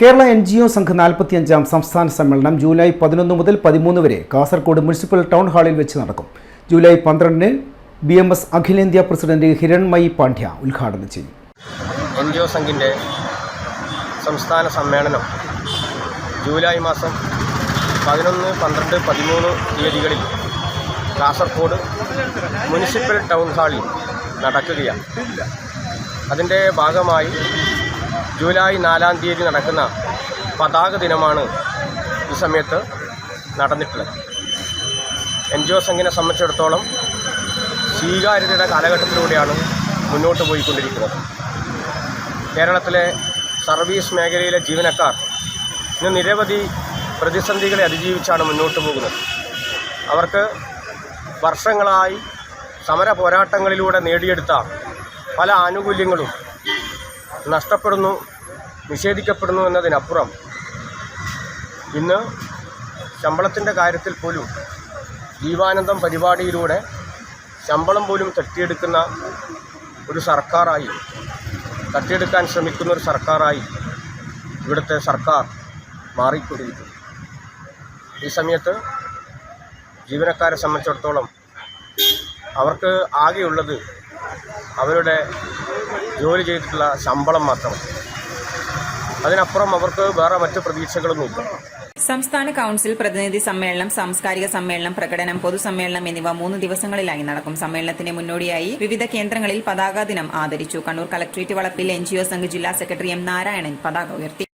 Kerala NGO Sangh 45-ാം സംസ്ഥാന സമ്മേളനം July 11 മുതൽ 13 വരെ കാസർഗോഡ് മുനിസിപ്പൽ ടൗൺ ഹാളിൽ വെച്ച് നടക്കും. ജൂലൈ 12-ന് BMS അഖിലേന്ത്യാ പ്രസിഡന്റ് ഹിരൺമയി പാണ്ഡ്യ ഉദ്ഘാടനം ചെയ്യും. NGO സംഘിൻ്റെ സംസ്ഥാന സമ്മേളനം ജൂലൈ മാസം 11, 12, 13 തീയതികളിൽ കാസർഗോഡ് മുനിസിപ്പൽ ടൗൺ ഹാളിൽ നടക്കുകയാണ്. അതിൻ്റെ ഭാഗമായി ജൂലൈ 4-ാം തീയതി നടക്കുന്ന പതാക ദിനമാണ് ഈ സമയത്ത് നടന്നിട്ടുള്ളത്. NGO സംഘിനെ സംബന്ധിച്ചിടത്തോളം സ്വീകാര്യതയുടെ കാലഘട്ടത്തിലൂടെയാണ് മുന്നോട്ട് പോയിക്കൊണ്ടിരിക്കുന്നത്. കേരളത്തിലെ സർവീസ് മേഖലയിലെ ജീവനക്കാർ ഇന്ന് നിരവധി പ്രതിസന്ധികളെ അതിജീവിച്ചാണ് മുന്നോട്ട് പോകുന്നത്. അവർക്ക് വർഷങ്ങളായി സമര പോരാട്ടങ്ങളിലൂടെ നേടിയെടുത്ത പല ആനുകൂല്യങ്ങളും നഷ്ടപ്പെടുന്നു, നിഷേധിക്കപ്പെടുന്നു എന്നതിനപ്പുറം ഇന്ന് ശമ്പളത്തിൻ്റെ കാര്യത്തിൽ പോലും ജീവാനന്ദം പരിപാടിയിലൂടെ ശമ്പളം പോലും തട്ടിയെടുക്കുന്ന ഒരു സർക്കാരായി, തട്ടിയെടുക്കാൻ ശ്രമിക്കുന്ന ഒരു സർക്കാരായി ഇവിടുത്തെ സർക്കാർ മാറിക്കൊണ്ടിരിക്കുന്നു. ഈ സമയത്ത് ജീവനക്കാരെ സംബന്ധിച്ചിടത്തോളം അവർക്ക് ആകെയുള്ളത് അവരുടെ ജോലി ചെയ്തിട്ടുള്ള ശമ്പളം മാത്രമാണ്. അതിനപ്പുറം അവർക്ക് വേറെ മറ്റ് പ്രതീക്ഷകളൊന്നുമില്ല. സംസ്ഥാന കൌൺസിൽ പ്രതിനിധി സമ്മേളനം, സാംസ്കാരിക സമ്മേളനം, പ്രകടനം, പൊതുസമ്മേളനം എന്നിവ 3 ദിവസങ്ങളിലായി നടക്കും. സമ്മേളനത്തിന് മുന്നോടിയായി വിവിധ കേന്ദ്രങ്ങളിൽ പതാക ദിനം ആദരിച്ചു. കണ്ണൂർ കളക്ടറേറ്റ് വളപ്പിൽ NGO സംഘ് ജില്ലാ സെക്രട്ടറി M. നാരായണൻ പതാക ഉയർത്തി.